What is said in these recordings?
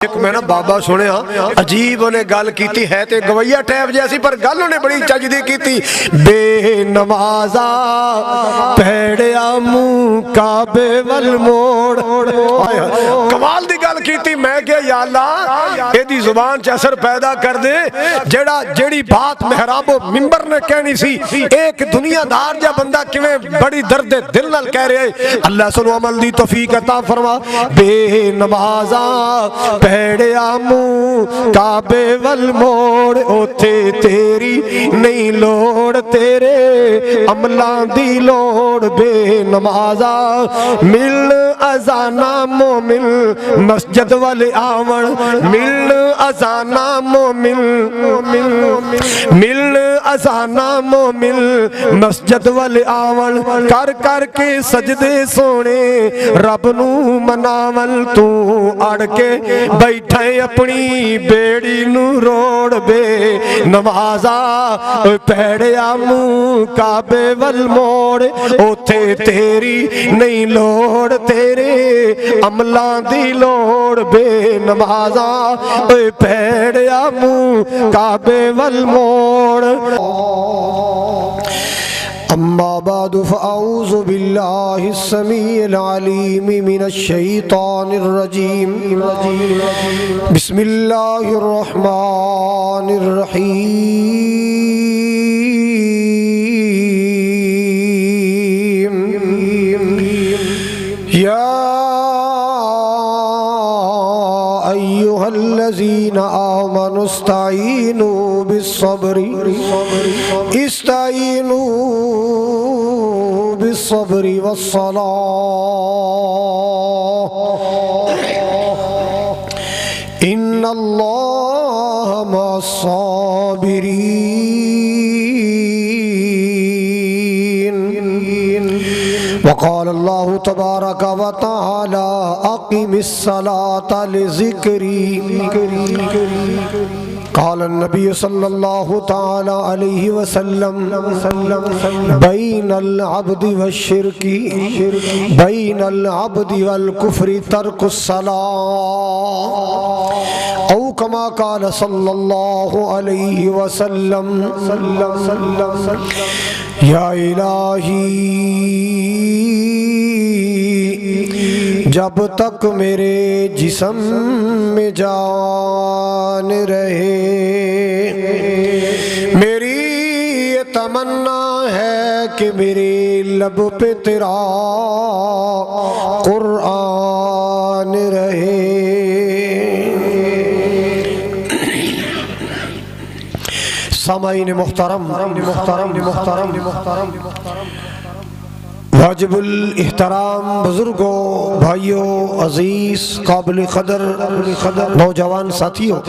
ایک میں نا بابا سنے ہاں عجیب انہیں گل کیتی ہے تے گویا ٹیپ جیسی پر گل انہیں بڑی چجدی کیتی بے نمازا پھیڑیا منہ کعبے والموڑ کمال دی گل کیتی میں کہ یا اللہ اے دی زبان چ اثر پیدا کر دے جیڑی بات محراب و منبر نے کہنی سی ایک دنیا دار جا بندہ کیویں بڑی درد دل نال کہہ رہے اللہ سنو عمل دی توفیق عطا فرما بے نمازا پھیڑیا منہ کعبے والموڑ اوتھے تیری نہیں لوڑ تیرے عملاں دی لوڑ بے نمازا مل ازانا مومن مسجد والے آون مل ازانا مومن مل ازانا مومن مسجد والے آون کر کر کے سجدے سونے رب نو مناول تو اڑ کے بیٹھے اپنی بیڑی نو روڑ بے نمازا پیڑیا منہ کعبے والموڑ اوتھے تیری نہیں لوڑ تیرے عملاں دی لوڑ بے نمازا پیڑیا منہ کعبے والموڑ اما بعد فاعوذ باللہ السمیع العلیم من الشیطان الرجیم بسم اللہ الرحمن الرحیم یا ایہا الذین آمنوا استعینوا بالصبر بالصبر والصلاة ان اللہ مع الصابرین وقال اللہ تبارک و تعالی اقم الصلاة لذکری قال النبی صلی اللہ تعالی علیہ وسلم بین العبد والشرک بین العبد والکفر ترک الصلاة او کما قال صلی اللہ علیہ وسلم یا الہی جب تک میرے جسم میں جان رہے میری یہ تمنا ہے کہ میرے لب پہ تیرا قرآن رہے سامعین محترم واجب الاحترام بزرگوں بھائیوں عزیز قابل قدر نوجوان ساتھیوں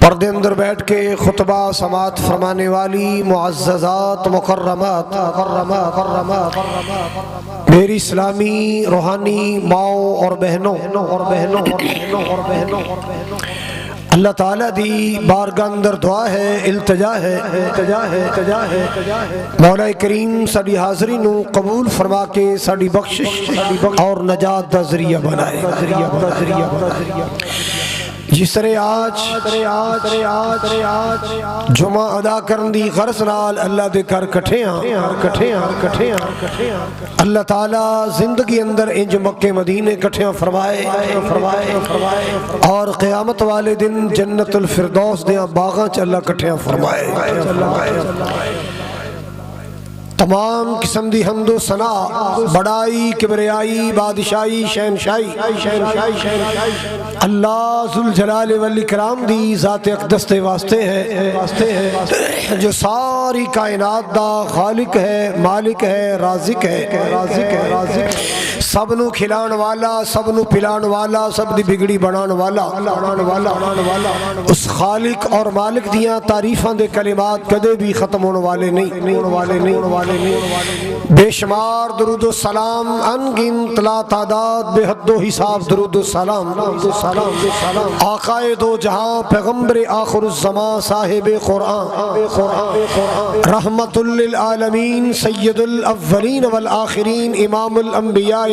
پردے اندر بیٹھ کے خطبہ سماعت فرمانے والی معززات مکرمات میری اسلامی روحانی ماؤں اور بہنوں اللہ تعالیٰ دی بارگاہ اندر دعا ہے التجا ہے مولا کریم ساڈی حاضری نو قبول فرما کے ساڈی بخشش اور نجات دا ذریعہ بنائے جس طرح آج جمعہ ادا کرن دی غرض نال اللہ دے کر کٹھے ہاں اللہ تعالیٰ زندگی اندر انج مکے مدینے کٹھے فرمائے اور قیامت والے دن جنت الفردوس دیاں باغاں چ اللہ کٹھے فرمائے تمام قسم دی حمد و ثنا بڑائی کبریائی بادشاہی شہنشاہی اللہ ذوالجلال والاکرام دی ذات اقدس دے واسطے ہے جو ساری کائنات دا خالق ہے مالک ہے رازق ہے سب نو کھلان والا سب نو پلان والا سب دی بگڑی بنان والا اس خالق اور مالک دیاں تعریفاں دے کلمات کدے بھی ختم ہونے والے نہیں بے شمار درود و سلام انگنت لا تعداد بے حد و حساب درود و سلام آقائے دو جہاں پیغمبر آخر الزمان صاحب قرآن رحمت للعالمین سید الاولین والآخرین امام الانبیاء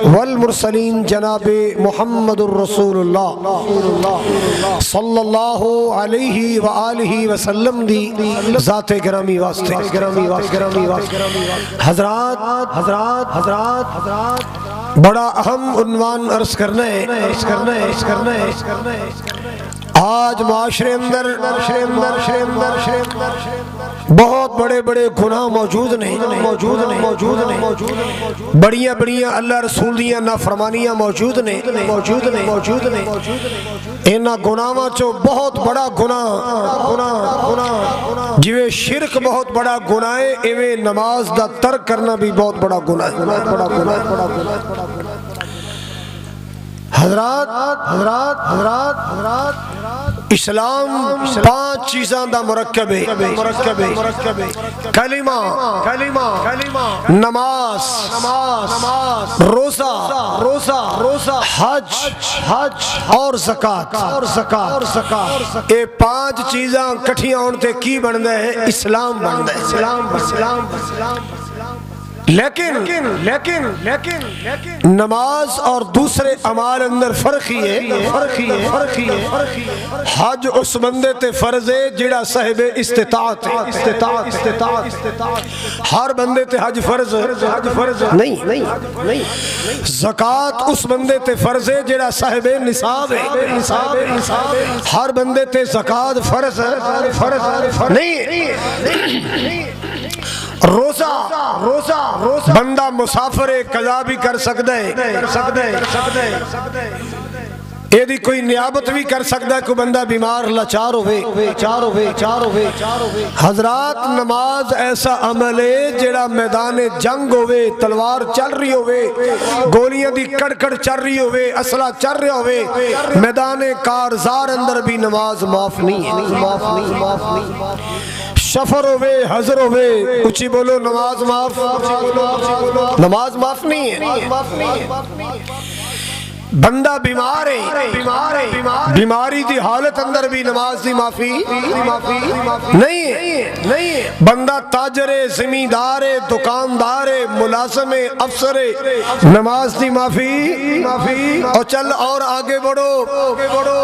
والمرسلین جناب محمد الرسول اللہ صلی اللہ علیہ وآلہ وسلم دی ذات گرامی واسطے حضرات بڑا اہم عنوان عرض کرنا ہے آج معاشرے اندر بہت بڑے بڑے گناہ موجود نے بڑیاں اللہ رسول دیاں نافرمانیاں موجود نے اینا گناہاں چو بہت بڑا گناہ جویں شرک بہت بڑا گناہ ہے ایویں نماز دا ترک کرنا بھی بہت بڑا گناہ ہے حضرات اسلام 5 چیزاں دا مرکب ہے کلمہ نماز روزہ حج اور زکات اے 5 چیزاں کٹھیاں ہون تے کی بندا ہے اسلام بندا ہے لیکن نماز اور دوسرے اعمال اندر فرق ہی ہے حج اس بندے تے فرض ہے جڑا صاحب استطاعت ہر بندے تے حج فرض نہیں زکات اس بندے تے فرض ہے جڑا صاحب نصاب ہے ہر بندے تے زکات فرض نہیں روزہ بندہ مسافر قضا بھی کر سکتا ہے یہ دی کوئی نیابت بھی کر سکتا ہے کوئی بندہ بیمار لاچار ہوئے حضرات نماز ایسا عمل ہے جڑا میدان جنگ ہوئے تلوار چل رہی ہوئے گولیاں دی کڑکڑ چل رہی ہوئے اسلحہ چل رہا ہوئے میدان کارزار اندر بھی نماز معاف نہیں ہے سفر ہوئے حضر ہوئے اچھی بولو نماز معاف نہیں ہے بندہ بیمار ہے بیماری دی حالت اندر بھی نماز دی معافی نہیں بندہ تاجر ہے زمیندار ہے دکاندار ہے ملازم ہے افسر ہے نماز دی معافی اور چل اور آگے بڑھو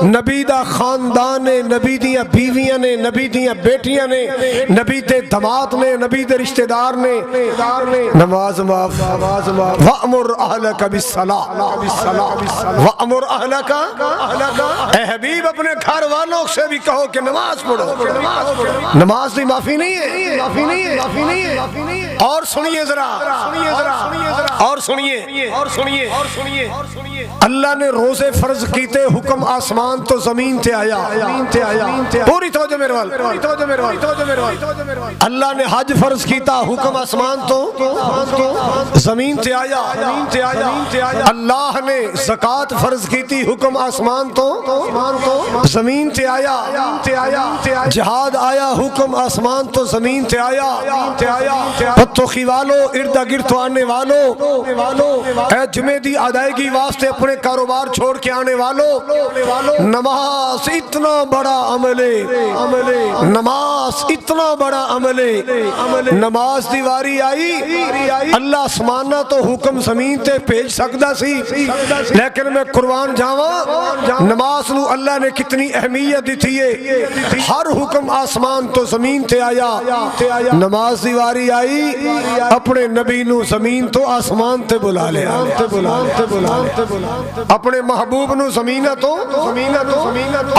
نبی دا خاندان ہے نبی دیاں بیویاں نے نبی دیاں بیٹیاں نے نبی دے دماد نے نبی دے رشتہ دار نے نماز معاف وَأْمُرْ أَهْلَكَ بِالصَّلَاةِ وَأَمُرْ أَهْلَكَ اے حبیب اپنے گھر والوں سے بھی کہو کہ نماز پڑھو نماز دی معافی نہیں ہے اور سنیے ذرا اور سنیے اللہ نے روزے فرض کیتے حکم آسمان تو زمین تے آیا پوری توجہ میرے وال اللہ نے حج فرض کیتا حکم آسمان تو زمین تے آیا اللہ نے زکات فرض کی تھی حکم آسمان تو زمین تے آیا جہاد آیا حکم آسمان تو زمین تے آیا پتوخی والو ارد گرد آنے والو اے جمعہ دی ادائیگی واسطے اپنے کاروبار چھوڑ کے آنے والو نماز اتنا بڑا عمل ہے نماز دی واری آئی اللہ آسمانہ تو حکم زمین تے بھیج سکدا سی لیکن میں قربان جاواں نماز نو اللہ نے کتنی اہمیت دی تھی ہر حکم آسمان تو زمین تے آیا نماز دی واری آئی اپنے نبی نو زمین تو آسمان تے بلا لیا اپنے محبوب نو زمینہ تو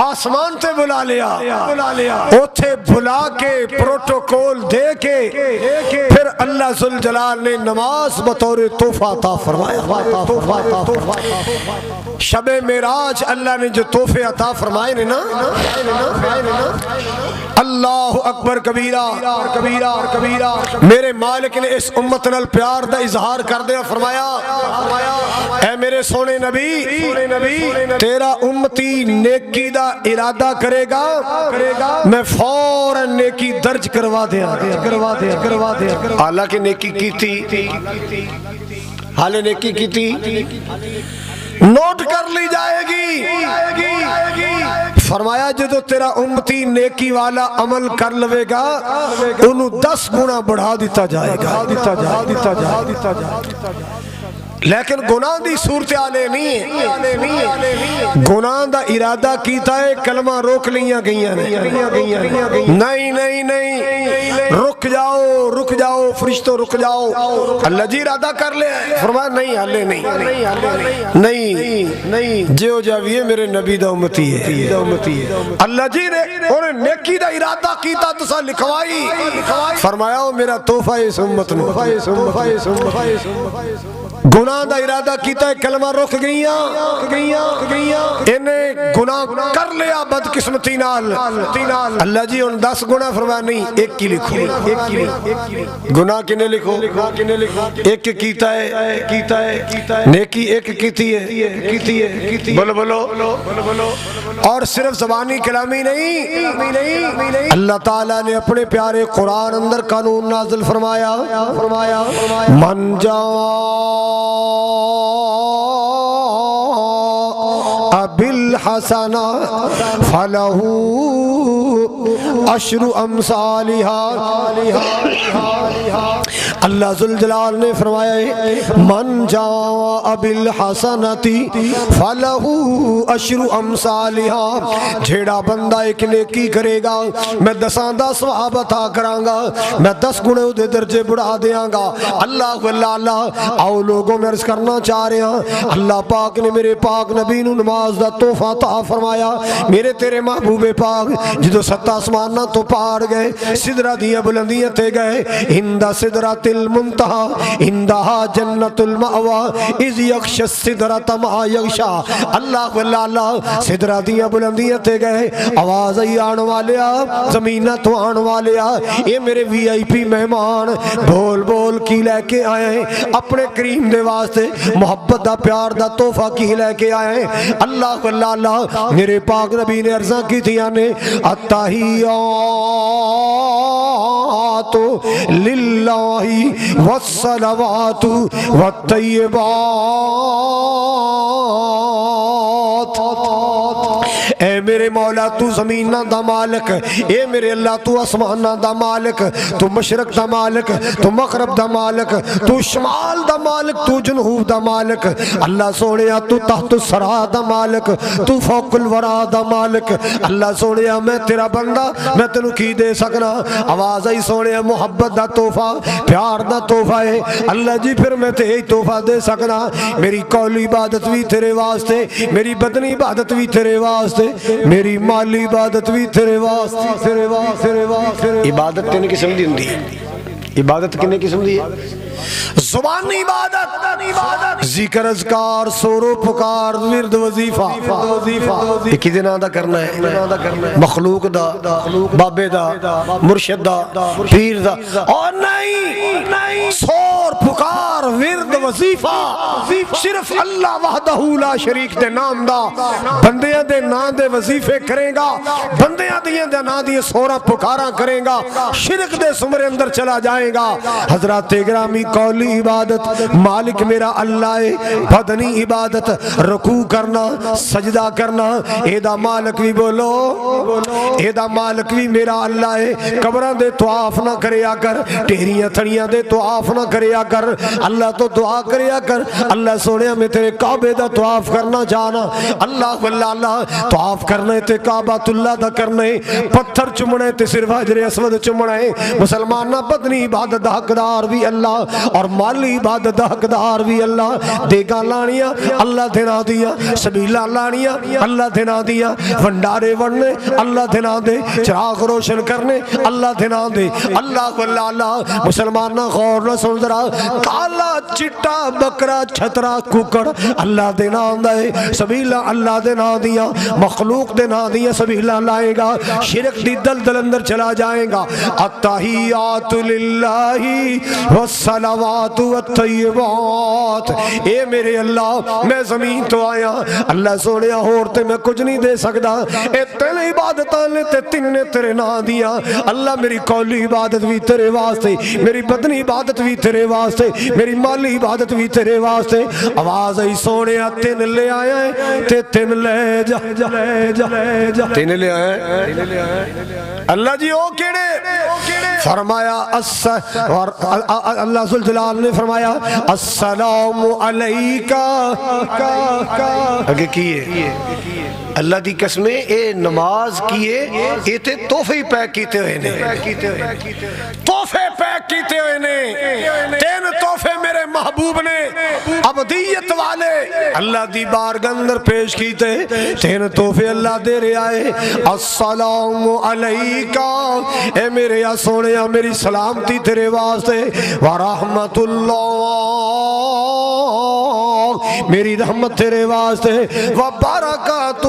آسمان تے بلا لیا اوتھے بلا کے پروٹوکول دے کے پھر اللہ ذوالجلال نے نماز بطور تحفہ عطا فرمایا شب معراج اللہ نے جو تحفے عطا فرمائے نے نا اللہ اکبر کبیرہ میرے مالک نے اس امت نال پیار دا اظہار کر کردیا فرمایا اے میرے سونے نبی تیرا امتی نیکی دا ارادہ کرے گا میں فوراً نیکی درج کروا دیا حالانکہ نیکی کی تھی حالے نیکی کی تھی نوٹ کر لی جائے گی فرمایا جدو تیرا امتی نیکی والا عمل کر لوے گا انہوں 10 گنا بڑھا دیتا جائے گا لیکن گناہ دی صورتحالیں نہیں ہے گناہ دا ارادہ کیتا ہے کلمہ روک لیاں گئیاں نہیں رک جاؤ فرشتوں رک جاؤ اللہ جی ارادہ کر لے فرمایا نہیں حالے نہیں جو جاویے میرے نبی دا امتی ہے اللہ جی نے انہیں نیکی دا ارادہ کیتا تسا لکھوائی فرمایا میرا تحفہ اس امت نے گناہ دا ارادہ کیتا ہے کلمہ رک گئیاں انہیں گناہ کر لیا بدقسمتی نال اللہ جی ان 10 گناہ فرمایا نہیں ایک کی لکھو گناہ کنے لکھو ایک کیتا ہے نیکی ایک کیتی ہے بولو اور صرف زبانی کلامی نہیں اللہ تعالیٰ نے اپنے پیارے قرآن اندر قانون نازل فرمایا من بالحسنہ فلہ عشر امثالها اللہ ذوالجلال نے فرمایا من جاء بالحسنۃ فلہ عشر امثالها جیڑا بندہ ایک نیکی کرے گا میں 10 دا ثواب عطا کراں گا میں 10 گنے دے درجے بڑھا دیاں گا اللہ آؤ لوگوں میں عرض کرنا چاہ رہے ہیں اللہ پاک نے میرے پاک نبی نو نماز دا تحفہ عطا فرمایا میرے تیرے محبوب پاک جدو 7 آسمانہ تو پار گئے سدرہ دیا بلندیاں تے گئے ہندہ سدرۃ المنتہا ہندہا جنت المأوى اذ یغشی السدرۃ ما یغشا اللہ سدرہ دیا بلندیاں تے گئے آواز ای آن والیا زمینہ تو آن والیا یہ میرے وی آئی پی مہمان بول کی لے کے آئے ہیں اپنے کریم دے واسطے محبت دا پیار دا تحفہ کی لے کے آئے ہیں اللہ میرے پاک نبی نے عرضاں کی تھی آنے التحیات للہ والصلوات والطیبات اے میرے مولا تو زمینہ دا مالک اے میرے اللہ تو اسمانہ دا مالک تو مشرق دا مالک تو مغرب دا مالک تو شمال دا مالک تو جنوب دا مالک اللہ سونیا تو تحت الثرى دا مالک تو فوق الورى دا مالک اللہ سونیا میں تیرا بندہ میں تینوں کی دے سکنا آواز آئی سونیا محبت دا تحفہ پیار دا تحفہ ہے اللہ جی پھر میں تے تحفہ دے سکنا میری قولی عبادت بھی تیرے واسطے میری بدنی عبادت بھی تیرے واسطے میری مالی عبادت بھی تیرے واسطے عبادت کنے قسم دی ہوندی ہے عبادت کنے قسم دی ہے زبانی عبادت ذکر اذکار سورو پکار ورد وظیفہ یہ کدے نام دا کرنا ہے مخلوق دا بابے دا مرشد دا پیر دا اور نہیں سور پکار ورد وظیفہ صرف اللہ وحدہ لا شریک دے نام دا بندیاں دے نام دے وظیفے کرے گا بندیاں دے نام دے سورا پکارا کرے گا شرک دے سمرے اندر چلا جائے گا حضرات گرامی قولی عبادت مالک میرا اللہ ہے بدنی عبادت رکوع کرنا سجدہ کرنا اے دا مالک بھی بولو اے دا مالک بھی میرا اللہ ہے قبران دے طواف نہ کریا کر ٹیریاں تھڑیاں دے طواف نہ کریا کر اللہ تو دعا کریا کر اللہ سونے میں تیرے کعبے دا طواف کرنا جانا اللہ طواف کرنے تے کعبۃ اللہ دا کرنے پتھر چمنے تے صرف حجر اسود چمنے مسلمانہ بدنی عبادت دا حقدار بھی اللہ اور مالی عبادت دا حقدار بھی اللہ دیگا لانیاں اللہ دینا دیا سبیلہ لانیاں اللہ دینا دیا بھنڈارے ورنے اللہ دینا دے چراغ روشن کرنے اللہ دینا دے اللہ مسلمانہ غور نہ سن ذرا کالا غزہ چٹا بکرا چھترا ککڑ اللہ دے نام دے سبیلا اللہ دے نام دیا مخلوق دے نام دیا سبیلا لائے گا شرک دی دلدل اندر چلا جائے گا التحیات للہ والصلوات والطیبات اے میرے اللہ میں زمین تو آیا اللہ سونے ہورتے میں کچھ نہیں دے سکتا اے تین عبادتاں نے تے تین نے تیرے نام دیا اللہ میری قولی عبادت بھی تیرے واسطے میری بدنی عبادت بھی تیرے واسطے میری مالی عبادت بھی تیرے واسطے آواز ای سونے تین لے آیا ہے تے تین لے جا تین لے آیا ہے اللہ جی او کیڑے فرمایا اللہ ذوالجلال نے فرمایا السلام علیکہ اگے کیے اللہ دی قسمیں اے نماز کیے اے تے تحفے پیک کیتے ہوئے نے تحفے پیک کیتے ہوئے نے تین تحفے میرے محبوب نے ابدیت والے اللہ دی بارگاہ اندر پیش کیتے تین تحفے اللہ دے رہے آئے السلام علیکہ اے میرے یا سونیا میری سلامتی تیرے واسطے ورحمت اللہ میری رحمت تیرے واسطے وبرکاتہ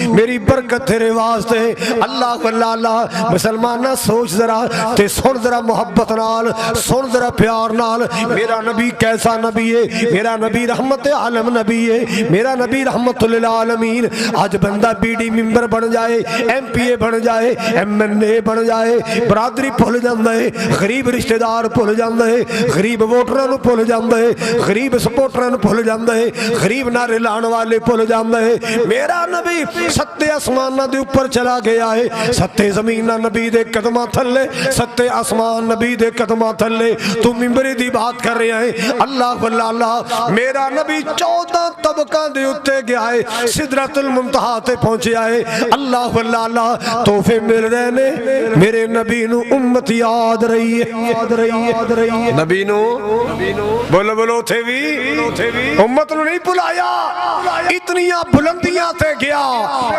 میری برکت تیرے واسطے اللہ اللہ مسلمانہ سوچ ذرا تے سن ذرا محبت نال سن ذرا پیار نال میرا نبی کیسا نبی ہے میرا نبی رحمت عالم نبی ہے میرا نبی رحمت للعالمین آج بندہ بی ڈی ممبر بن جائے ایم پی اے بن جائے ایم این اے بن جائے برادری بھول جاندے غریب رشتہ دار بھول جاندے غریب ووٹراں نو بھول جاندے غریب سپورٹراں نو بھول جاندے غریب نعرے لانے والے بھول جاندے میرا نبی ستے آسمانہ دے اوپر چلا گیا ہے ستے زمینہ نبی دے قدمہ تھلے ستے آسمان نبی دے قدمہ تھلے تو ممبری دی بات کر رہے ہیں اللہ واللہ اللہ میرا نبی 14 طبقہ دے اتے گیا ہے سدرۃ المنتہا تے پہنچے آئے اللہ واللہ اللہ تحفے مل رہے نے میرے نبی نو امت یاد رہی ہے نبی نو بولو بولو تھے بھی امت نو نہیں بلایا اتنیاں بلندیاں تے گیا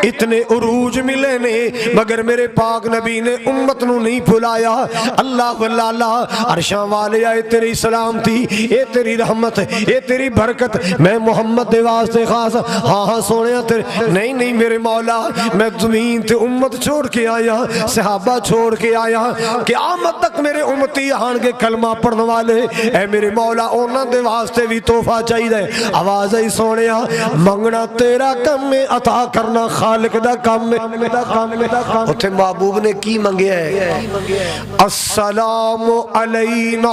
اتنے عروج ملے نے مگر میرے پاک نبی نے امت نو نہیں بلایا اللہ واللہ اللہ عرشاں والے آئے تیری سلامتی اے تیری رحمت اے تیری برکت میں محمد دے واسطے خاص ہاں ہاں سونے تیرے نہیں میرے مولا میں زمین تے امت چھوڑ کے آیا صحابہ چھوڑ کے آیا قیامت تک میرے امتی آن کے کلمہ پڑھنے والے اے میرے مولا انہاں دے واسطے بھی تحفہ چاہیے آواز ہی سونے منگنا تیرا کم میں عطا کرنا خالق دا کم میں اتھے محبوب نے کی منگیا ہے السلام علینا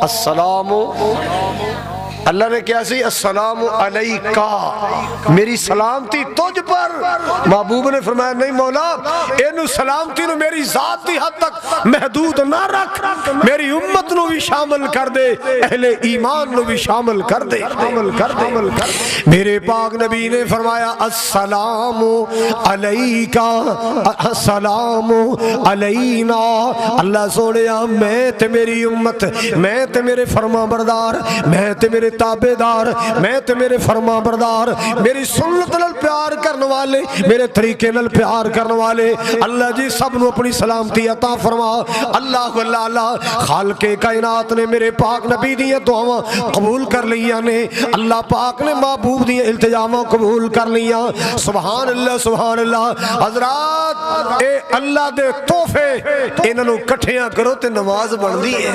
السلام اللہ نے کیا سی السلام علیکہ میری سلامتی تجھ پر محبوب نے فرمایا نہیں مولا اینو سلامتی نو میری ذاتی حد تک محدود نہ رکھ میری امت نو بھی شامل کر دے اہل ایمان نو بھی شامل کر دے میرے پاک نبی نے فرمایا السلام علیکہ السلام علینا اللہ سوڑیا میں تے میری امت میں تے میرے فرما بردار میں تے میرے تابع دار میں تے میرے فرما بردار میری سنت نال پیار کرنے والے میرے طریقے نال پیار کرنے والے اللہ جی سب نو اپنی سلامتی عطا فرما اللہ واللہ اللہ خالق کائنات نے میرے پاک نبی دیاں دعاواں قبول کر لیاں نے اللہ پاک نے محبوب دیاں التجاواں قبول کر لیاں سبحان اللہ حضرات اے اللہ دے تحفے انہاں نو کٹھیاں کرو تے نماز بندی ہے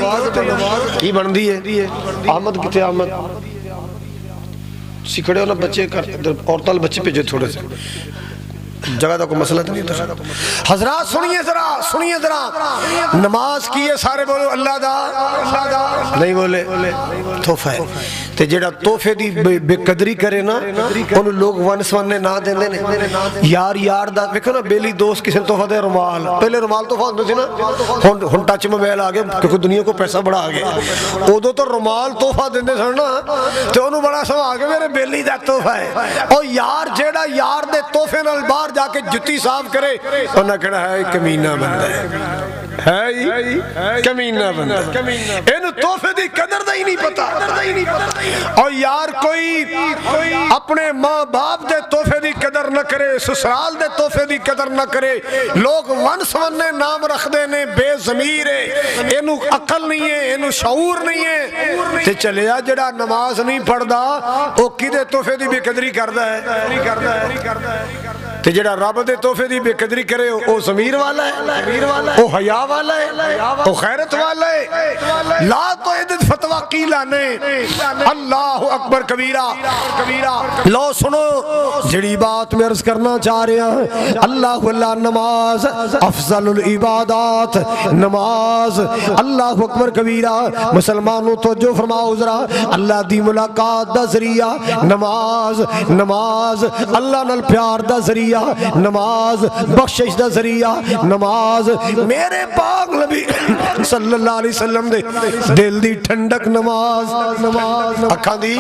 کی بندی ہے احمد کتے احمد سکھڑے ہو نا بچے عورتال بچے پہ جو تھوڑے سے جگہ دا کوئی مسئلہ نہیں تھا حضرات سنیے ذرا نماز کیے سارے بولو اللہ دا نہیں بولے تحفہ ہے تے جیڑا تحفے دی بے قدری کرے نا انہوں لوگ ونسوانے نہ دیں دے یار دا دیکھو نا بیلی دوست کسی تحفہ دے رمال پہلے رمال تحفہ ہوندے تھی نا ہن ٹچ موبائل آ گیا کیونکہ دنیا کو پیسہ بڑا آ گیا ادو تو رمال تحفہ دیندے سن نا تے انہوں بڑا سوا آ گیا میرے بیلی دا تحفہ ہے اور یار جیڑا یار دے تحفے نال باہر جا کے جتی صاف کرے انہاں کہنا ہے کمینہ بندہ ہے ہے ہی کمینہ بندہ، اینو تحفے دی قدر دا ہی نہیں پتا۔ اور یار کوئی اپنے ماں باپ دے تحفے دی قدر نہ کرے، سسرال دے تحفے دی قدر نہ کرے، لوگ ون سونے نام رکھ دے نے، بے ضمیر ہے، اینو عقل نہیں ہے، اینو شعور نہیں ہے، تے چلیا جڑا نماز نہیں پڑھدا او کدے تحفے دی بے قدری کردا ہے؟ تے جڑا رب دے تحفے دی بے قدری کرے او ضمیر والا ہے، او حیا والا ہے، او غیرت والا ہے۔ لا تو عدد فتوی قیلہ نے اللہ اکبر کبیرہ۔ لو سنو جڑی بات میں عرض کرنا چاہ رہا ہوں، اللہ نماز افضل العبادات، نماز اللہ اکبر کبیرہ۔ مسلمانوں توجہ فرماؤ ذرا، اللہ دی ملاقات دا ذریعہ نماز، نماز اللہ نال پیار دا ذریعہ نماز، بخشش دا ذریعہ نماز، میرے پاک نبی صلی اللہ علیہ وسلم دے دل دی ٹھنڈک نماز، اکھاں دی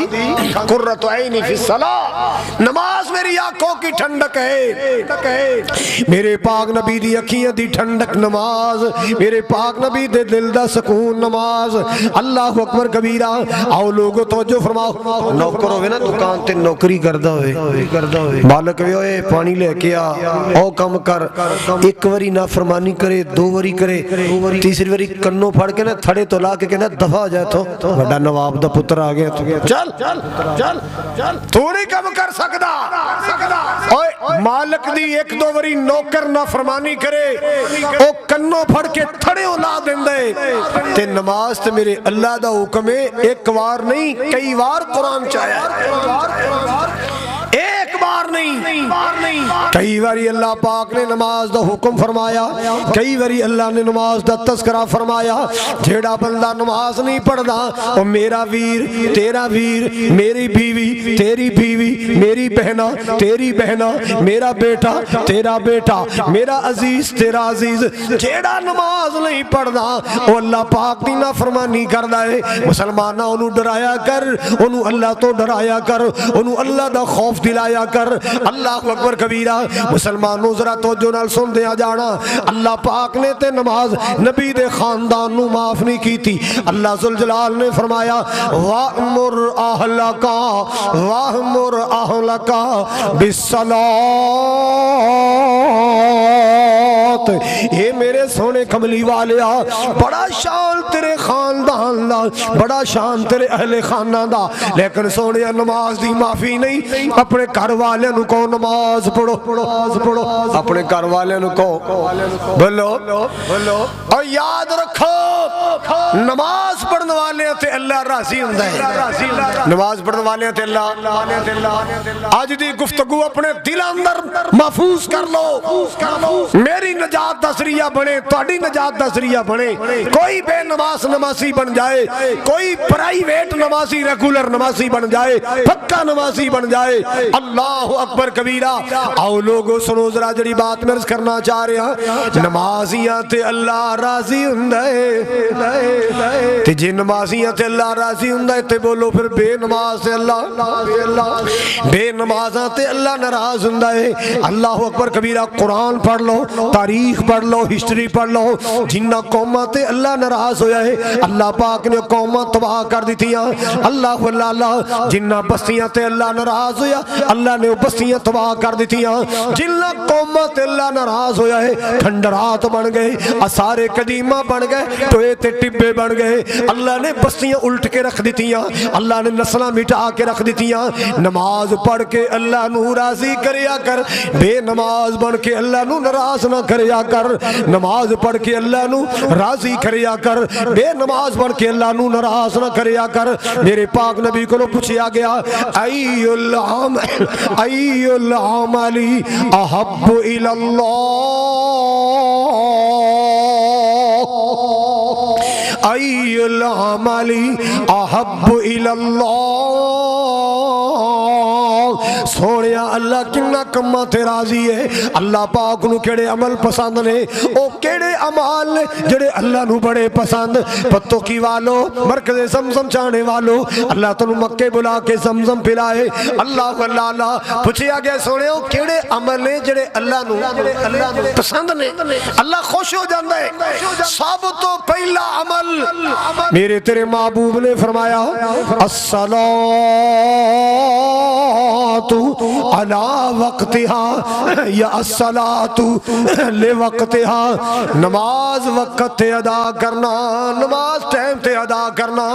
قرۃ عینی فی الصلاۃ، نماز میری آنکھوں کی ٹھنڈک ہے، میرے پاک نبی دی اکھیاں دی ٹھنڈک نماز، میرے پاک نبی دے دل دا سکون نماز۔ اللہ اکبر کبیرہ۔ آؤ لوگو توجہ فرماؤ، نوکر ہوئے نا دکان تے نوکری کردہ ہوئے، مالک ہوئے پانی لے کے او کم کر، ایک وری نافرمانی کرے، دو وری کرے، تیسری وری کنوں پھڑ کے نا تھڑے تو لا کے کہنا دفع ہو جائے تو بڑا نواب دا پتر آگیا، چل تو نہیں کم کر سکدا۔ مالک دی ایک دو وری نوکر نافرمانی کرے، او کنوں پھڑ کے تھڑے لا دیں دے، تے نماز تے میرے اللہ دا حکم ہے، ایک وار نہیں کئی وار قرآن چاہیا، ایک بار نہیں کئی باری اللہ پاک نے نماز دا حکم فرمایا، کئی باری اللہ نے نماز دا تذکرہ فرمایا۔ جیڑا بندہ نماز نہیں پڑھدا او میرا ویر تیرا ویر، میری بیوی تیری بیوی، میری بہنا تیری بہنا، میرا بیٹا تیرا بیٹا، میرا عزیز تیرا عزیز، جیڑا نماز نہیں پڑھدا او اللہ پاک دی نافرمانی کردا ہے۔ مسلماناں اونوں ڈرایا کر، اونوں اللہ تو ڈرایا کر، اونوں اللہ دا خوف دلایا کر۔ اللہ اکبر کبیرہ۔ مسلمانوں ذرا توجہ نال سن دیا جانا، اللہ پاک نے تے نماز نبی دے خاندان نو معاف نہیں کی تھی۔ اللہ ذوالجلال نے فرمایا وَأْمُرْ أَهْلَكَ وَأْمُرْ أَهْلَكَ بِالصَّلَاةِ۔ اے میرے سونے کملی والیا، بڑا شان تیرے خاندان دا، بڑا شان تیرے اہل خانہ دا، لیکن سونے نماز دی معافی نہیں۔ اپنے گھر والے نو کو نماز پڑھو، اپنے گھر والے نو کو بولو، اور یاد رکھو نماز پڑھنے والے تے اللہ راضی ہوندا ہے، نماز پڑھنے والے تے اللہ۔ آج دی گفتگو اپنے دل اندر محفوظ کر لو، میری نجات دا ذریعہ بنے، تہاڈی نجات دا ذریعہ بنے۔ کوئی بے نماز نمازی بن جائے، کوئی پرائیویٹ نمازی ریگولر نمازی بن جائے، پکا نمازی بن جائے، اللہ اکبر کبیرہ۔ آؤ لوگو سنو ذرا جڑی بات میں عرض کرنا چاہ رہا، نمازیاں تے اللہ راضی ہوندا ہے، تے جے نمازیاں تے اللہ راضی ہوندا ہے تے بولو پھر بے نماز تے اللہ، بے نمازاں تے اللہ ناراض ہوندا ہے۔ اللہ اکبر کبیرہ۔ قرآن پڑھ لو، تاریخ پڑھ لو، ہسٹری پڑھ لو، جنہ قوماں تے اللہ ناراض ہویا ہے اللہ پاک نے قوماں تباہ کر دیتیاں۔ اللہ اللہ جنہ بستیاں تے اللہ ناراض ہویا اللہ نے بستیاں تباہ کر دیتیاں۔ جنہ قوماں تے اللہ ناراض ہویا ہے کھنڈرات بن گئے، آثار قدیمہ بن گئے، ٹوئے تے ٹبے بن گئے، اللہ نے بستیاں الٹ کے رکھ دیتیاں، اللہ نے نسلیں مٹا کے رکھ دیتیاں۔ نماز پڑھ کے اللہ نو راضی کریا کر، بے نماز بن کے اللہ نو ناراض نہ کریا کر۔ نماز پڑھ کے اللہ نو راضی کریا کر، بے نماز پڑھ کے اللہ نو ناراض نہ کریا کر۔ میرے پاک نبی کو پوچھا گیا ای العمل احب الی اللہ، ای العمل احب الی اللہ، سونیا اللہ کنا کماں تے راضی ہے اللہ پاک نو کیڑے عمل پسند نے او کیڑے عمال نے جڑے اللہ نو بڑے پسند پتو کی والو مرکز زمزم چاہنے والو اللہ تنو مکے بلا کے زمزم پلائے اللہ پوچھیا گیا سونے ہو کیڑے عمل نے جڑے اللہ نو پسند نے اللہ خوش ہو جاندہ ہے سب تو پہلا عمل میرے تیرے محبوب نے فرمایا الصلاۃ علی وقتها یا الصلاۃ لوقتها نماز وقت ادا کرنا نماز ٹائم تے ادا کرنا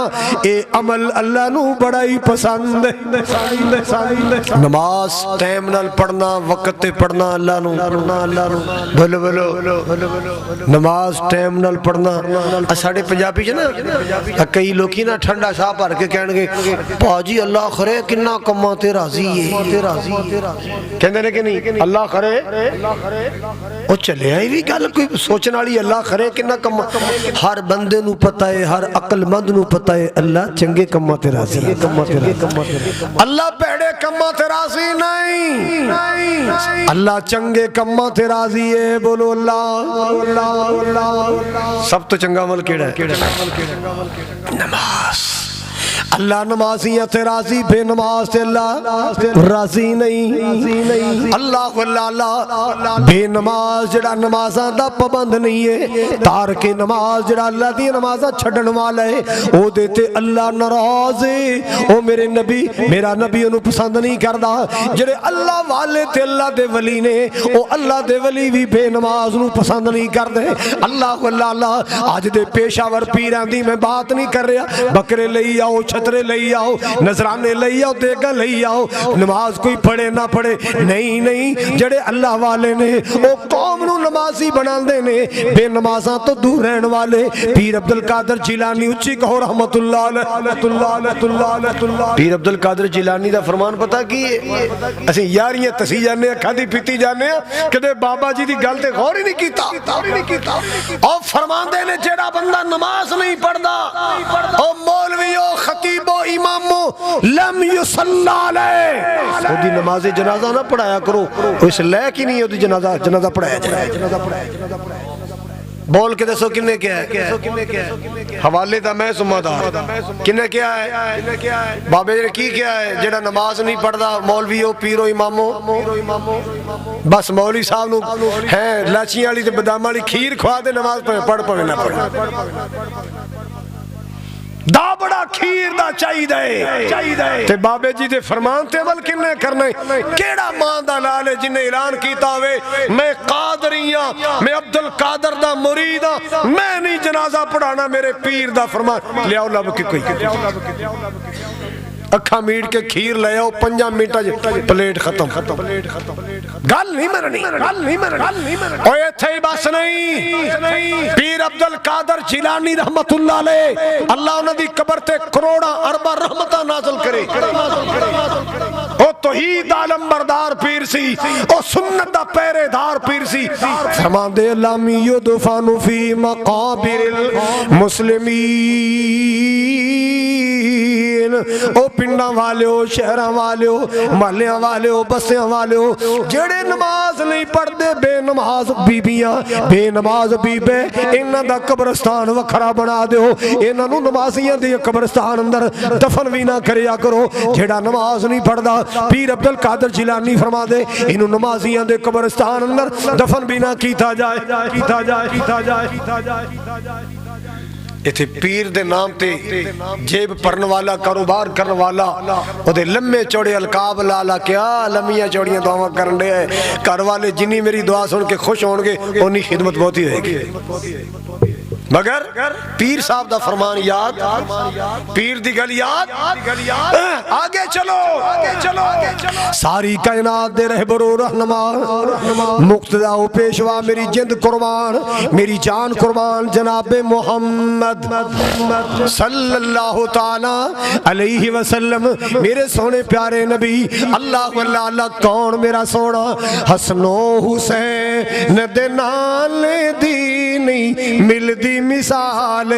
اے عمل اللہ نو بڑا ہی پسند ہے نماز ٹائم نال پڑھنا وقت تے پڑھنا اللہ نو بولو بولو نماز ٹائم نال پڑھنا ساڑھے پنجابی چ نا کئی لوکی نا ٹھنڈا شاہ بھر کے کہن گے پاجی اللہ خرے کنا کماں تے راضی ہے کہندے نے کہ نہیں اللہ خرے او چلے آئی بھی گل کوئی سوچن والی اللہ خرے کنا کماں ہر بندے نو پتہ ہے ہر عقل مند نو پتہ ہے اللہ چنگے کماں تے راضی ہے اللہ پیڑے کماں تے راضی نہیں اللہ چنگے کماں تے راضی ہے بولو اللہ سب تو چنگا عمل کیڑا ہے نماز اللہ نمازیاں تے راضی بے نماز تے اللہ راضی نہیں اللہ بے نماز جڑا نمازاں دا پابند نہیں ہے تارک نماز جڑا اللہ دی نمازاں چھڈن والا ہے او دیتے اللہ ناراض ہے او میرے نبی میرا نبی انہوں پسند نہیں کردا جڑے اللہ والے تے اللہ دے ولی نے او اللہ دے ولی بھی بے نماز نو پسند نہیں کردے اللہ آج دے پیشاور پیران دی میں بات نہیں کر رہا بکرے لئی آؤ چھترے لئی آؤ نظرانے لئی آؤ دیگا لئی آؤ نماز کوئی پڑھے نہ پڑھے نہیں جڑے اللہ والے نے او قوم نو نمازی بنان دے نے بے نمازاں تو دور رہن والے پیر عبدالقادر جیلانی اچھی کہو رحمت اللہ پیر عبدالقادر جیلانی دا فرمان پتا کی اسے یاریاں تسی جانے کھادی پیتی جانے کدے بابا جی دی گل تے غور ہی نہیں کیتا اور فرمان دے نے جڑا بندہ نماز نہیں پڑھدا او مولویو خطیبو امامو لم یصلی علیہ او دی نماز جنازہ نہ پڑھایا کرو اس لائق ہی نہیں ہے دی جنازہ پڑھایا جائے بول کے دسو کنے کیا ہے حوالے دا میں سمہ دا کنے کیا ہے بابے جڑے کی کیا ہے جڑا نماز نہیں پڑھدا مولویو پیرو امامو بس مولوی صاحب نو ہیں لاچیاں والی تے بادام والی کھیر کھوا دے نماز پڑھ نہ پڑھ دا بڑا کھیر دا چاہی دے تے بابے جی دے فرمان تے عمل کنے کرنے کیڑا مان دا لال ہے جنہیں اعلان کیتا ہوئے میں قادریاں میں عبدالقادر دا مریداں میں نہیں جنازہ پڑھانا میرے پیر دا فرمان لیاؤ لب کی کوئی اکھا میٹ کے کھیر لے آؤ 5 منٹ پلیٹ ختم گل نہیں مرنی اوہ تھے بس نہیں پیر عبدالقادر جیلانی رحمت اللہ علیہ اللہ انہوں دی قبر تے کروڑا اربا رحمتہ نازل کرے او توحید عالم بردار پیر سی او سنت دا پیرے دار پیر سی فرمان دے لامی یدفن فی مقابر المسلمین او پنڈاں والے ہو شہراں والے ہو محلیاں والے ہو بسیاں والے ہو جڑے نماز نہیں پڑھ دے بے نماز بیبیاں بے نماز بیبے انہاں دا قبرستان وکھرا بنا دے ہو انہاں نو نمازیاں دے قبرستان اندر دفن بھی نہ کریا کرو جڑا نماز نہیں پڑھ دا پیر عبدالقادر جیلانی فرما دے انہوں نمازیاں دے قبرستان اندر دفن بھی نہ کیتا جائے ایتھے پیر دے نام تے جیب پرن والا کاروبار کرن والا او دے لمے چوڑے القاب لالا کیا لمیاں چوڑیاں دعاواں کرن دے گھر والے جنی میری دعا سن کے خوش ہون گے اونی خدمت بہت ہی ہوئے گی مگر پیر صاحب دا فرمان یاد پیر دی گل یاد آگے چلو ساری کائنات دے رہبر و رہنما مقتدی و پیشوا میری جند قربان میری جان قربان جناب محمد صلی اللہ تعالی علیہ وسلم میرے سونے پیارے نبی اللہ کون میرا سونا حسن و حسین دے نال دی نہیں مل دی مثالیں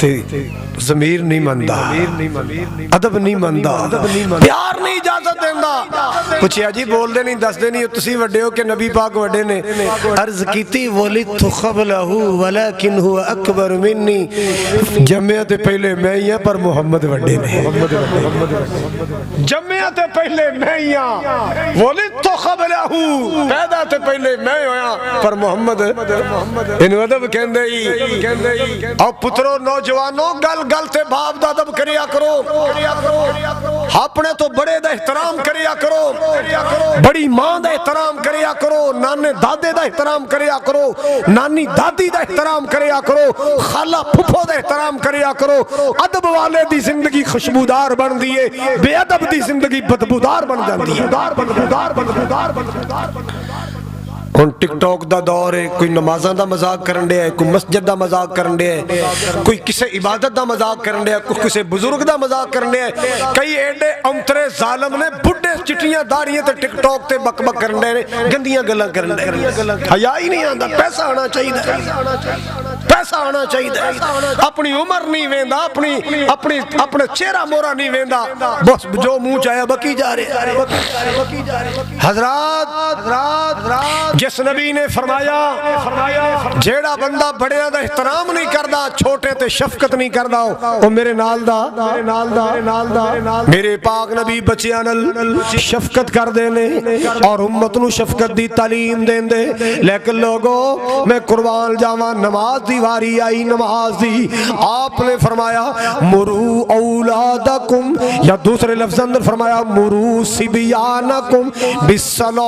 تے ضمیر نہیں مندا، ادب نہیں مندا، پیار نہیں اجازت دیندا۔ پوچھیا جی بول دے نہیں دس دے نہیں تسی وڈے ہو کہ نبی پاک وڈے نے؟ عرض کیتی ولدت قبلہ ولکن هو اکبر منی، جمعہ تے پہلے میں ہی ہاں پر محمد وڈے نے، جمعہ تے پہلے میں ہی ہاں، ولدت قبلہ پیدا تے پہلے میں ہویا پر محمد انہوں ادب کہندے ہی۔ اور پترو نوجوانوں گل گل تے باپ دا ادب کریا کرو، اپنے تو بڑے دا احترام کریا کرو، بڑی ماں دا احترام کریا کرو، نانے دادے دا احترام کریا کرو، نانی دادی دا احترام کریا کرو، خالہ پھپھو دا احترام کریا کرو۔ ادب والے دی زندگی خوشبودار بن دیئے، بے ادب دی زندگی بدبودار بن جاندی ہے۔ ہن ٹک ٹاک دا دور ہے، کوئی نمازاں دا مذاق کرن دیا ہے، کوئی مسجد دا مذاق کرن دیا ہے، کوئی کسے عبادت دا مذاق کرن دیا ہے، کوئی کسے بزرگ دا مذاق کرن دیا ہے۔ کئی ایڈے امترے ظالم نے بڑھے چٹیاں داڑیاں تے ٹک ٹاک تے بک بک کرن دیا ہے، گندیاں گلاں کرن دیا ہے۔ حیا ہی نہیں آندا، پیسہ آنا چاہیے، پیسہ آنا چاہیے، اپنی عمر نہیں ویندا، اپنے چہرہ مورا نہیں ویندا، بس جو منہ چاہیا بکی جا رہے۔ حضرات جس نبی نے فرمایا جیڑا بندہ بڑیاں دا احترام نہیں کردا، چھوٹے تے شفقت نہیں کردا، او میرے نال دا میرے پاک نبی بچیاں نال شفقت کر دینے اور امت نو شفقت دی تعلیم دین دے۔ لیکن لوگو میں قربان جاواں، نماز دی واری آئی، نماز دی، آپ نے فرمایا مرو اولادکم، یا دوسرے لفظ اندر فرمایا مرو صبیانکم بالصلاۃ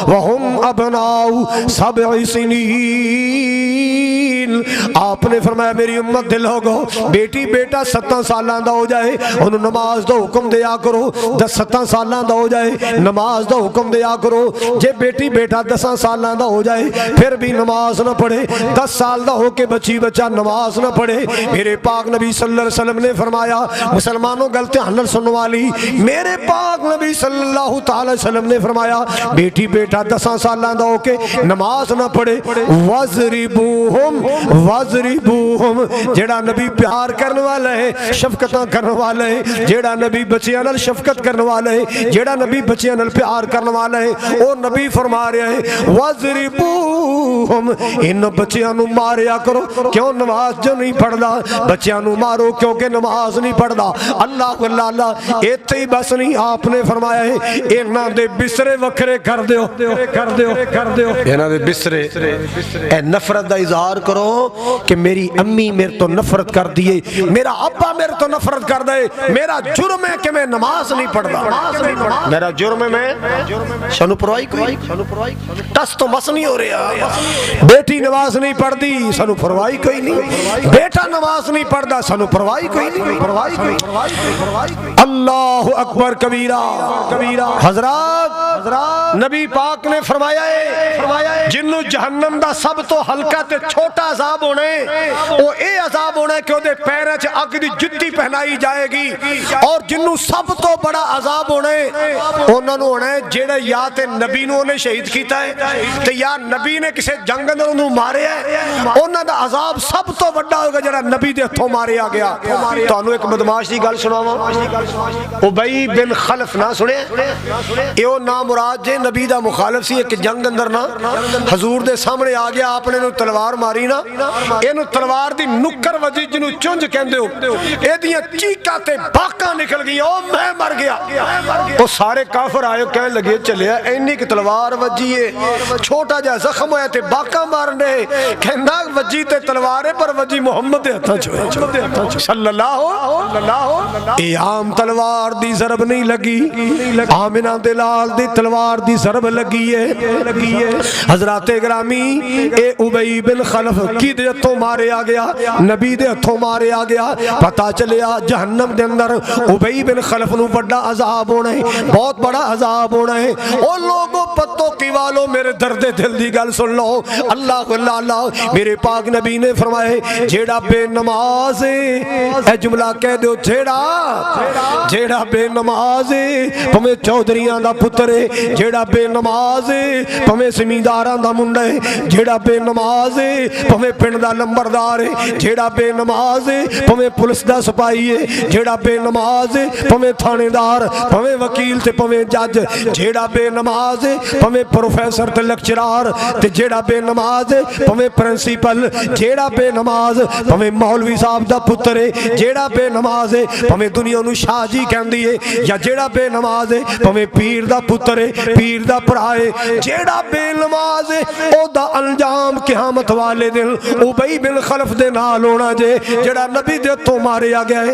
وہم ابناء 7 سنین۔ آپ نے فرمایا میری امت دے لوگو، بیٹی بیٹا 7 سالاں دا ہو جائے انہوں نماز دا حکم دیا کرو، 7 سالاں دا ہو جائے نماز دا حکم دیا کرو۔ جے بیٹی بیٹا 10 سالاں دا ہو جائے پھر بھی نماز نہ پڑھے، 10 سال دا ہو کے بچہ نماز نہ پڑھے، میرے پاک نبی صلی اللہ علیہ وسلم نے فرمایا، مسلمانوں غلطی ہنر سننے والی، میرے پاک نبی صلی اللہ تعالی وسلم نے فرمایا بیٹی بیٹا 10 سالاں دا ہو کے نماز نہ پڑھے، وَضْرِبُوهُمْ، جیڑا نبی پیار کرنے والا ہے، شفقتاں کرنے والا ہے، جیڑا نبی بچیاں نال شفقت کرنے والا ہے، جیڑا نبی بچیاں نال پیار کرنے والا ہے، وہ نبی فرما رہا ہے وَضْرِبُوهُمْ، ان بچیاں نو ماریا کرو۔ کیوں نماز جو نہیں پڑھدا؟ بچیاں نو مارو کیونکہ نماز نہیں پڑھدا۔ اللہ اللہ ایتھے ہی بس نہیں، آپ نے فرمایا ہے انہاں دے بسرے وکھرے کر دیو، انہاں دے بسرے، اے نفرت دا اظہار کرو کہ میری امی میرے تو نفرت کر دیے، میرا ابا میرے تو نفرت کر دے، میرا جرم ہے کہ میں نماز نہیں پڑھدا، میرا جرم ہے میں شانو پروائی کوئی ٹس تو مس نہیں ہو رہا، بیٹی نماز نہیں پڑھدی سانو پروائی کوئی نہیں، بیٹا نماز نہیں پڑھدا سانو پروائی کوئی نہیں، پروائی کوئی۔ اللہ اکبر کبیرہ۔ حضرات نبی پاک نے فرمایا ہے جنوں جہنم دا سب تو ہلکا تے چھوٹا عذاب ہونا ہے، وہ اے عذاب ہونا ہے کہ وہ دے پیرے چ اگ دی جتی پہنائی جائے گی، اور جنوں سب تو بڑا عذاب ہونا ہے انہاں نو ہونا ہے جیڑا یا تے نبی نو نے شہید کیتا ہے تے یا نبی نے کسے جنگ اندر انہوں ماریا ہے، انہاں دا عذاب سب تو بڑا ہوگا جیڑا نبی دے ہتھوں ماریا گیا۔ تانوں ایک بدماش دی گل سناواں، ابی بن خلف نہ سنے، ایو نام مراد جے نبی دا مخالف سی، ایک جنگ اندر نا حضور دے سامنے آ گیا، آپ نے تلوار ماری نا، اینو تلوار دی نکر وجی جنوں چونج کہندے ہو، اے دیاں چیکاں تے باکاں نکل گئی، او میں مر گیا۔ او سارے کافر آئے کہنے لگے چلیا اینی کہ تلوار وجی ہے، چھوٹا جا زخم ہویا تے باکاں مارن دے، کہندا وجی تے تلوارے پر وجی محمد دے ہتھاں چ صلی اللہ، اے عام تلوار دی ضرب نہیں لگی، آمنہ دے لال دی تلوار دی ضرب لگی ہے۔ حضرات گرامی اے ابی بن خلف کی دے ہتھوں مارے آ گیا، نبی دے ہتھوں مارے آ گیا، پتہ چلیا جہنم دے اندر ابی بن خلف نو بڑا عذاب ہونا ہے، بہت بڑا عذاب ہونا ہے۔ او لوگوں پتوں کی والو میرے درد دل دی گل سن لو، اللہ اللہ میرے پاک نبی نے فرمایا جیڑا بے نماز اے جملہ کہہ دیو، جیڑا بے نماز پویں چودھریاں دا پتر ہے، جیڑا بے نماز پویں ਜ਼ਿਮੀਂਦਾਰਾਂ ਦਾ ਮੁੰਡਾ ਹੈ, ਜਿਹੜਾ ਬੇਨਮਾਜ਼ ਹੈ ਭਾਵੇਂ ਪਿੰਡ ਦਾ ਲੰਬਰਦਾਰ ਹੈ, ਜਿਹੜਾ ਬੇਨਮਾਜ਼ ਹੈ ਭਾਵੇਂ ਪੁਲਿਸ ਦਾ ਸਿਪਾਹੀ ਹੈ, ਜਿਹੜਾ ਬੇਨਮਾਜ਼ ਹੈ ਭਾਵੇਂ ਥਾਣੇਦਾਰ, ਭਾਵੇਂ ਵਕੀਲ ਤੇ ਭਾਵੇਂ ਜੱਜ, ਜਿਹੜਾ ਬੇਨਮਾਜ਼ ਹੈ ਭਾਵੇਂ ਪ੍ਰੋਫੈਸਰ ਤੇ ਲੈਕਚਰਰ, ਤੇ ਜਿਹੜਾ ਬੇਨਮਾਜ਼ ਹੈ ਭਾਵੇਂ ਪ੍ਰਿੰਸੀਪਲ, ਜਿਹੜਾ ਬੇਨਮਾਜ਼ ਭਾਵੇਂ ਮੌਲਵੀ ਸਾਹਿਬ ਦਾ ਪੁੱਤਰ ਹੈ, ਜਿਹੜਾ ਬੇਨਮਾਜ਼ ਹੈ ਭਾਵੇਂ ਦੁਨੀਆ ਨੂੰ ਸ਼ਾਹ ਜੀ ਕਹਿੰਦੀ ਹੈ, ਜਾਂ ਜਿਹੜਾ ਬੇਨਮਾਜ਼ ਹੈ ਭਾਵੇਂ ਪੀਰ ਦਾ ਪੁੱਤਰ ਹੈ, ਪੀਰ ਦਾ ਭਰਾ ਹੈ, ਜਿਹੜਾ ਬੇਨਮਾਜ਼ ਹੈ ਉਹਦਾ ਅੰਜਾਮ ਕਿਆਮਤ ਵਾਲੇ ਦਿਨ ਉਬਈ ਬਿਨ ਖਲਫ ਦੇ ਨਾਲ ਹੋਣਾ ਜੇ, ਜਿਹੜਾ ਨਬੀ ਦੇ ਤੋਂ ਮਾਰਿਆ ਗਿਆ ਹੈ।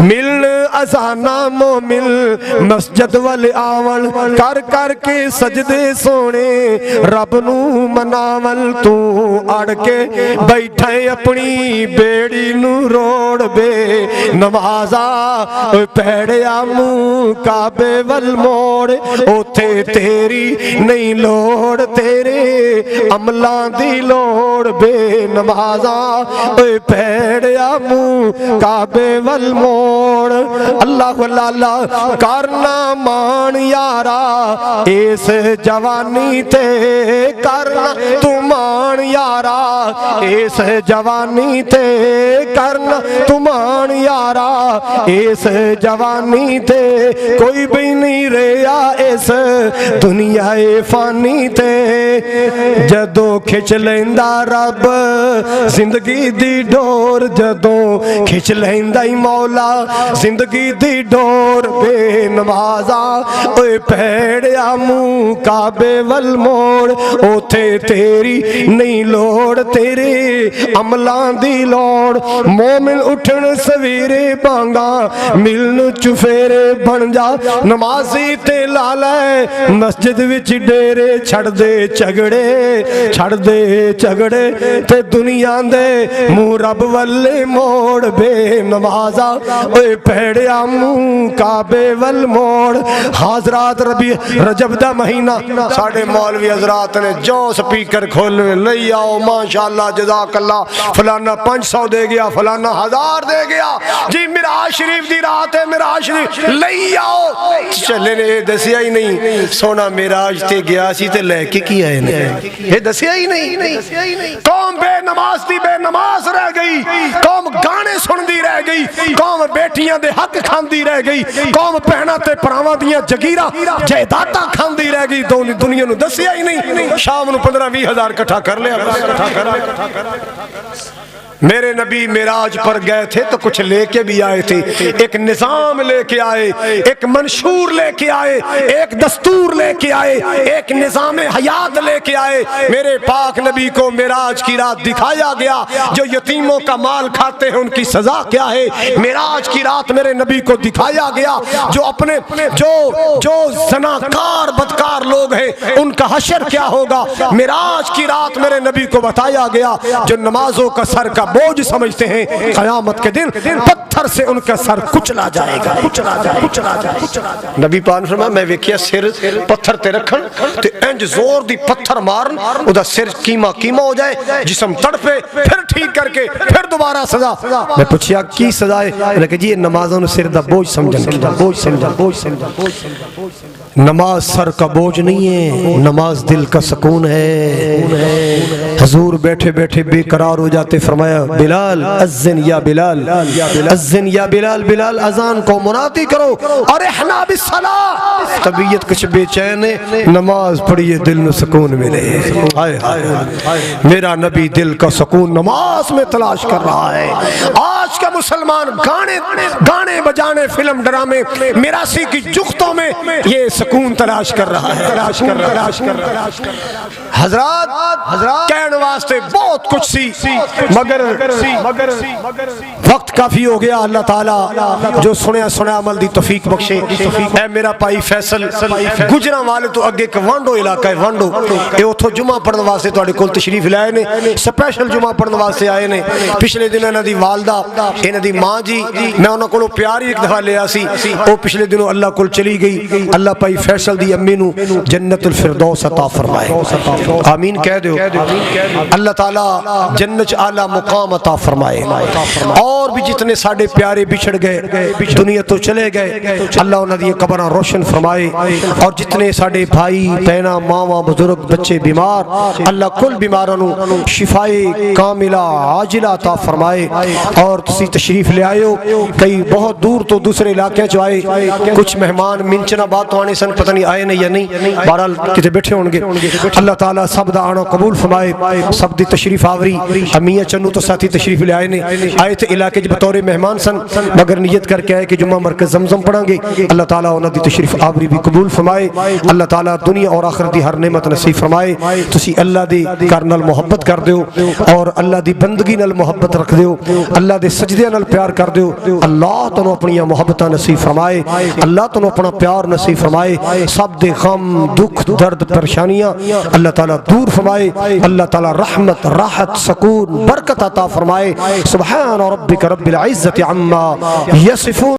ملن ازانا مومن مسجد والے آون کر کر کے سجدے سونے رب نو مناول تو اڑ کے بیٹھے اپنی بیڑی نو روڑ بے نمازا پیڑیا منہ کعبے ول موڑ اوتھے تیری نہیں لوڑ تیرے عملاں دی لوڑ بے نمازا پیڑیا منہ کعبے ول موڑ اللہ اللہ کرنا مان یارا اس جوانی تے کرنا تو مان یارا اس جوانی تے کرنا تو مان یارا اس جوانی تے کوئی بھی نہیں رہیا اس دنیا فانی تے جدو کھچ لیندا رب زندگی دی ڈور جدو کھچ لیندا ہی مولا زندگی دی ڈور بے نمازا اوے پیڑیا منہ کعبے ول موڑ اوتھے تیری نہیں لوڑ تیرے عملاں دی لوڑ مومن اٹھن سویرے بانگا ملن چفیرے بن جا نمازی تے لالے مسجد وچ ڈیرے چھڑ دے چگڑے تے دنیا دے منہ رب والے موڑ بے نمازا اوے پیڑیا منہ کعبے ول موڑ حضرات رجب دا مہینہ ساڑھے مولوی حضرات نے جو سپیکر کھول لئی آؤ ماشاءاللہ جزاک اللہ فلانا 500 دے گیا فلانا 1000 دے گیا جی معراج شریف دی رات ہے معراج شریف لئی آؤ چلے نے دسیا ہی نہیں سونا معراج تے گیا سی تے لے کے کی آئے نے یہ دسیا ہی نہیں قوم بے نماز دی بے نماز رہ گئی قوم گانے سن دی رہ گئی قوم بیٹیاں دے حق کھان دی رہ گئی قوم پہنا تے پراواں دیاں جگیرہ جائیداداں کھان دی رہ گئی دنیا نو دسیا ہی نہیں شام نو 15-20 ہزار کٹھا کر لے میرے نبی معراج پر گئے تھے تو کچھ لے کے بھی آئے تھے ایک نظام لے کے آئے ایک منشور لے کے آئے ایک دستور لے کے آئے ایک نظام حیات لے کے آئے میرے پاک نبی کو معراج کی رات دکھایا گیا جو یتیموں کا مال کھاتے ہیں ان کی سزا کیا ہے معراج کی رات میرے نبی کو دکھایا گیا جو اپنے جو زناکار بدکار لوگ ہیں ان کا حشر کیا ہوگا معراج کی رات میرے نبی کو بتایا گیا جو نمازوں کا سر کا بوجھ سمجھتے ہیں قیامت کے دن پتھر سے ان کا سر کچلا جائے گا نبی پاک فرمایا میں ویکھیا سر پتھر تے رکھن تے انج زور دی پتھر مارن او دا سر کیما ہو جائے جسم تڑپے پھر ٹھیک کر کے پھر دوبارہ سزا میں پوچھیا کی سزا ہے لیکن جی نمازوں نے سر دا بوجھ سمجھن نماز سر کا بوجھ نہیں ہے نماز دل کا سکون ہے حضور بیٹھے بیٹھے بے قرار ہو جاتے فرمایا بلال اذن یا بلال اذن یا بلال بلال اذان کو منادی کرو ارحنا بالصلاۃ طبیعت کچھ بے چین ہے نماز پڑھیے دل میں سکون ملے میرا نبی دل کا سکون نماز میں تلاش کر رہا ہے آج کا مسلمان گانے بجانے فلم ڈرامے میراثی کی جختوں میں یہ سکون تلاش کر رہا ہے حضرات کہنے واسطے بہت کچھ سی مگر وقت کافی ہو گیا اللہ تعالیٰ جو سنیا عمل دی توفیق بخشے اے میرا پائی فیصل گجرہ والے تو اگے ایک وانڈو علاقہ ہے وانڈو اے اتھو جمعہ پڑھنے واسطے تواڈے کول تشریف لائے نے سپیشل جمعہ پڑھنے واسطے آئے نے پچھلے دن انہاں دی والدہ انہاں دی ماں جی میں انہاں کولوں پیاری ایک دفعہ لیا سی او پچھلے دنوں اللہ کول چلی گئی اللہ پائی فیصل دی امی نو جنت الفردوس عطا فرمائے آمین کہہ دیو اللہ تعالیٰ جنت اعلیٰ مقام عطا فرمائے اور بھی جتنے ساڑھے پیارے بچھڑ گئے دنیا تو چلے گئے اللہ انہاں دی قبراں روشن فرمائے اور جتنے ساڑھے بھائی بہناں ماواں بزرگ بچے بیمار اللہ کل بیماراں نو شفائے کاملہ عاجلہ عطا فرمائے اور تسی تشریف لے آئے ہو کئی بہت دور تو دوسرے علاقے چ آئے کچھ مہمان منچنا بات تو آنے سن پتہ نہیں آئے نہیں یا نہیں بہرحال کتے بیٹھے ہوں گے اللہ تعالیٰ سب دا آنا قبول فرمائے سب دی تشریف آوری امیہ چنو تو ساتھی تشریف لے آئے نے آئے تھے علاقے جو بطور مہمان سن مگر نیت کر کے آئے کہ جمعہ مرکز زمزم پڑھیں گے اللہ تعالیٰ انہاں دی تشریف آوری بھی قبول فرمائے اللہ تعالیٰ دنیا اور آخر دی ہر نعمت نصیب فرمائے تسی اللہ دی کرنال محبت کر دیو اور اللہ دی بندگی نال محبت رکھ دیو اللہ دے سجدے نال پیار کر دیو اللہ تنو اپنی محبتہ نصیب فرمائے اللہ تنو اپنا پیار نصیب فرمائے سب دے غم دکھ درد پریشانیاں اللہ تعالیٰ دور فرمائے اللہ تعالیٰ رحمت راحت سکون برکت عطا فرمائے سبحان ربک رب العزت عما یصفون